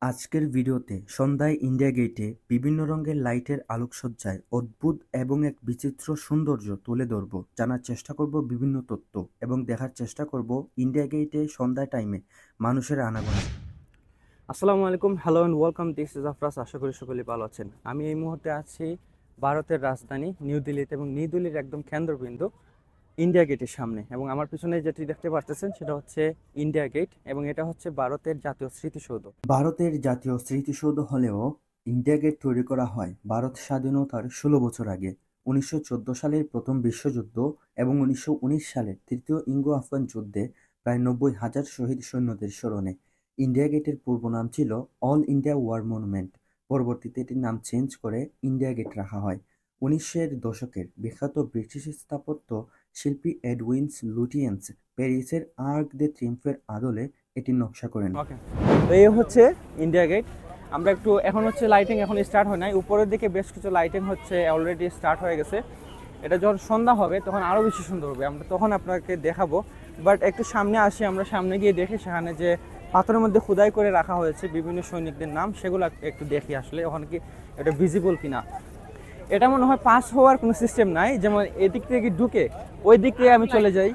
আজকের ভিডিওতে সন্ধ্যায় ইন্ডিয়া গেটে বিভিন্ন রঙের লাইটের আলোকসজ্জায় অদ্ভুত এবং এক বিচিত্র সৌন্দর্য তুলে ধরব। জানার চেষ্টা করব বিভিন্ন তথ্য এবং দেখার চেষ্টা করব ইন্ডিয়া গেটে সন্ধ্যা টাইমে মানুষের আনাগোনা। আসসালামু আলাইকুম, hello and welcome, this is Afraz. আশা করি সকলেই ভালো আছেন। আমি এই মুহূর্তে আছি ভারতের রাজধানী নিউ দিল্লিতে এবং নিউ দিল্লির একদম কেন্দ্রবিন্দু ইন্ডিয়া গেটের সামনে, এবং আমার পিছনে যেটি দেখতে পারতেছেন সেটা হচ্ছে ইন্ডিয়া গেট, এবং এটা হচ্ছে ভারতের জাতীয় স্মৃতিসৌধ। ভারতের জাতীয় স্মৃতিসৌধ হলেও ইন্ডিয়া গেট তৈরি করা হয় ভারত স্বাধীনতার 16 বছর আগে, 1914 সালের প্রথম বিশ্বযুদ্ধ এবং 1919 সালের তৃতীয় ইঙ্গো আফগান যুদ্ধে প্রায় 90,000 শহীদ সৈন্যদের স্মরণে। ইন্ডিয়া গেটের পূর্ব নাম ছিল অল ইন্ডিয়া ওয়ার মনুমেন্ট। পরবর্তীতে এটির নাম চেঞ্জ করে ইন্ডিয়া গেট রাখা হয়। 1900-এর দশকের বিখ্যাত ব্রিটিশ স্থাপত্য শিল্পী এডউইন লুটিয়েন্স প্যারিসের আর্ক দে ট্রিউম্ফের আদলে এটির নকশা করেন। ওকে, তো এই হচ্ছে ইন্ডিয়া গেট। আমরা একটু এখন হচ্ছে লাইটিং এখন স্টার্ট হয় নাই, উপরের দিকে বেশ কিছু লাইটিং হচ্ছে অলরেডি স্টার্ট হয়ে গেছে। এটা যখন সন্ধ্যা হবে তখন আরও বেশি সুন্দর হবে, আমরা তখন আপনাকে দেখাবো। বাট একটু সামনে আসি, আমরা সামনে গিয়ে দেখি সেখানে যে পাথরের মধ্যে খোদাই করে রাখা হয়েছে বিভিন্ন সৈনিকদের নাম, সেগুলো একটু দেখি আসলে ওখানে কি এটা ভিজিবল কিনা। এটা মনে হয় পাস হওয়ার কোনো সিস্টেম নাই, যেমন এদিক থেকে ঢুকে ওই দিক থেকে আমি চলে যাই,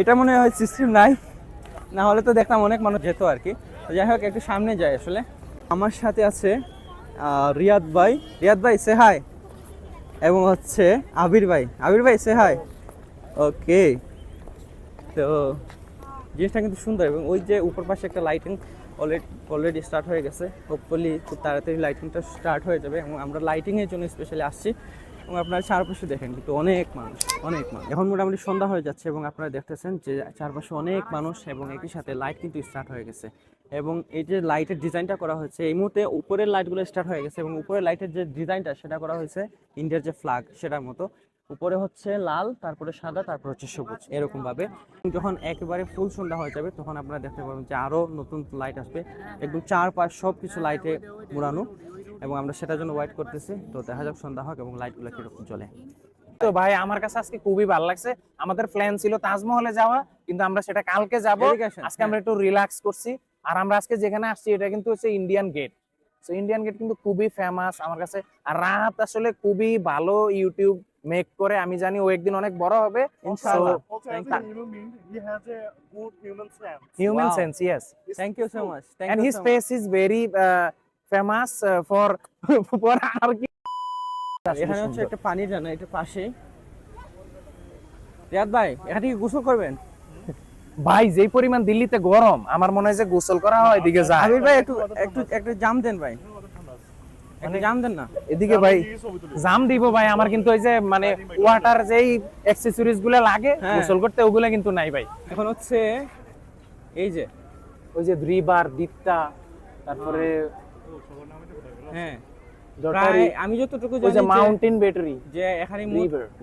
এটা মনে হয় সিস্টেম নাই, না হলে তো দেখতাম অনেক মানুষ যেত আর কি। যাই হোক, একটু সামনে যাই আসলে। আমার সাথে আছে রিয়াদ ভাই সে হাই, এবং হচ্ছে আবির ভাই সে হাই। ওকে, তো জিনিসটা কিন্তু সুন্দর, এবং ওই যে উপর পাশে একটা লাইটিং অলরেডি স্টার্ট হয়ে গেছে। হোপফুলি খুব তাড়াতাড়ি লাইটিংটা স্টার্ট হয়ে যাবে, এবং আমরা লাইটিংয়ের জন্য স্পেশালি আসছি। এবং আপনারা চারপাশে দেখেন কিন্তু অনেক মানুষ। এখন মোটামুটি সন্ধ্যা হয়ে যাচ্ছে, এবং আপনারা দেখতেছেন যে চারপাশে অনেক মানুষ, এবং একই সাথে লাইট কিন্তু স্টার্ট হয়ে গেছে। এবং এই যে লাইটের ডিজাইনটা করা হয়েছে এই মুহূর্তে, উপরের লাইটগুলো স্টার্ট হয়ে গেছে, এবং উপরের লাইটের যে ডিজাইনটা সেটা করা হয়েছে ইন্ডিয়ার যে ফ্ল্যাগ সেটার মতো। উপরে হচ্ছে লাল, তারপরে সাদা, তারপর হচ্ছে সবুজ, এরকম ভাবে। যখন একেবারে ফুল সন্ধ্যা হয়ে যাবে তখন আপনারা দেখতে পাবেন যে আরো নতুন লাইট আসবে, একদম চারপাশ সবকিছু লাইটে মোড়ানো, এবং আমরা সেটার জন্য ওয়েট করতেছি। তো দেখা যাক সন্ধ্যা হোক এবং লাইটগুলো কিরকম জ্বলে। তো ভাই আমার কাছে আজকে খুবই ভালো লাগছে। আমাদের প্ল্যান ছিল তাজমহলে যাওয়া, কিন্তু আমরা সেটা কালকে যাব। আজকে আমরা একটু রিল্যাক্স করছি। আর আমরা আজকে যেখানে আসছি এটা কিন্তু হচ্ছে ইন্ডিয়ান গেট। তো ইন্ডিয়ান গেট কিন্তু খুবই ফেমাস আমার কাছে। আর রাত আসলে খুবই ভালো ইউটিউব মেক করে, আমি জানি ও একদিন অনেক বড় হবে ইনশাআল্লাহ। Human sense, yes. Thank you so much. And his face is very famous for আর কি। এখানে হচ্ছে একটা পানির জানা, এটা পাশে। রিয়াদ ভাই, এখানে কি গোসল করবেন? ভাই যেই পরিমাণ দিল্লিতে গরম, আমার মনে হয় যে গোসল করা হয় এদিকে যায়। আবির ভাই একটু জাম দেন ভাই, একটু জাম দেন না এদিকে ভাই। জাম দিব ভাই, আমার কিন্তু ওই যে মানে ওয়াটার যেই অ্যাকসেসরিজ গুলো লাগে গোসল করতে ওগুলা কিন্তু নাই ভাই। এখন হচ্ছে এই যে ওই যে রিভার দীপ্তা, তারপরে হ্যাঁ প্রায় আমি যতটুকু জানি যে মাউন্টেন ব্যাটারি, যে এখানে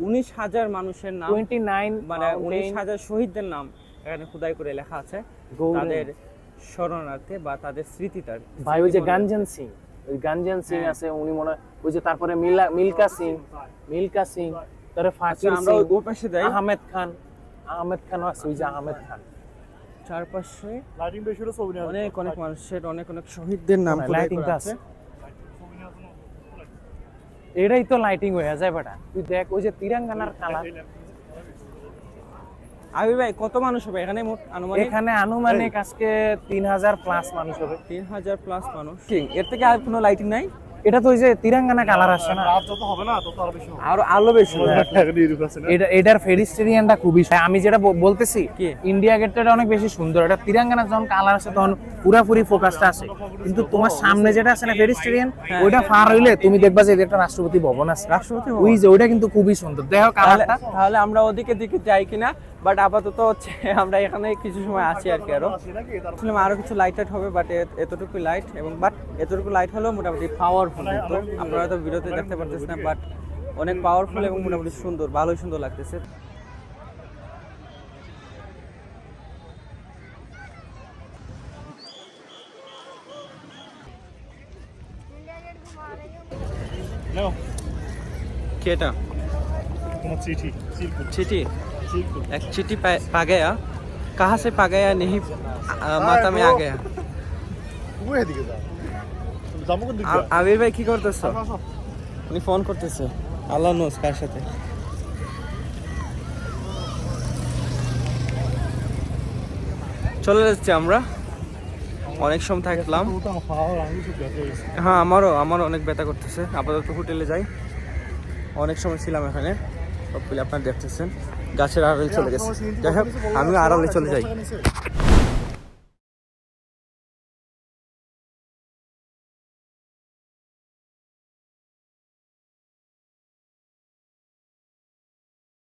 19,000 মানুষের নাম, 29 মানে 19,000 শহীদদের নাম এখানে খোদাই করে লেখা আছে, তাদের স্মরণার্থে বা তাদের স্মৃতিতার। ভাই ওই যে গাঞ্জান সিং, ওই গাঞ্জান সিং আছে উনি মনে হয়, ওই যে তারপরে মিল্কা সিং, তারপরে ফাকির আমরা সিং, ওই পাশে যাই, আহমেদ খান আছে, ওই যে আহমেদ খান। চারপাশে অনেক মানুষের অনেক শহীদদের নাম খোদাই করা আছে। এটাই তো লাইটিং হয়ে যায় বেটা, তুই দেখ ওই যে তিরঙ্গানার কালার। আবি ভাই, কত মানুষ হবে এখানে মোট আনুমানিক? এখানে আনুমানিক আজকে 3,000 প্লাস মানুষ হবে। 3,000 প্লাস মানুষ। এর থেকে আর কোনো লাইটিং নাই? এটা তো ওই যে তিরঙ্গানা কালার আসছে না, রাত যত হবে না তত আরো বেশি হবে। আর আলো বেশি হবে। এটার ফেরিস্টেরিয়ানটা খুবই, আমি যেটা বলতেছি ইন্ডিয়া গেটটা অনেক বেশি সুন্দর। এটা তিরঙ্গানা যখন কালার আসে তখন পুরাপুরি ফোকাসটা আসে, কিন্তু তোমার সামনে যেটা আছে না ফেরিস্টেরিয়ান, ওইটা ফার হইলে তুমি দেখবা যে একটা রাষ্ট্রপতি ভবন আছে, ওই যে ওইটা কিন্তু খুবই সুন্দর। দেখো কালারটা। তাহলে আমরা ওদিকে দিকে যাই কিনা, বাট আপাতত হচ্ছে আমরা এখানে কিছু সময় আছি আর কি। আরো কিছু লাইট হবে, বাট এতটুকু লাইট, এবং বাট এতটুকু লাইট হলেও মোটামুটি পাওয়ারফুল। আপনারা তো ভিডিওতে দেখতে পারতেছেন না, বাট অনেক পাওয়ারফুল এবং মোটামুটি সুন্দর, ভালোই সুন্দর লাগতেছে। क्या था? चिट्ठी एक चिट्ठी पा गया, कहाँ से पा गया नहीं माता में आ गया। 누구야 되겠다. 잠깐 느껴. আবির ভাই কি করতেছো? উনি ফোন করতেছে, আল্লাহ নোস কার সাথে। চলে যাচ্ছি আমরা, অনেক সময় থাকলাম। হ্যাঁ আমারও অনেক ব্যথা করতেছে, আপাতত হোটেলে যাই। অনেক সময় ছিলাম এখানে, সবগুলি আপনারা দেখতেছেন। গাছের আড়ালে চলে গেছে, যাই হোক আমিও আড়ালে চলে যাই।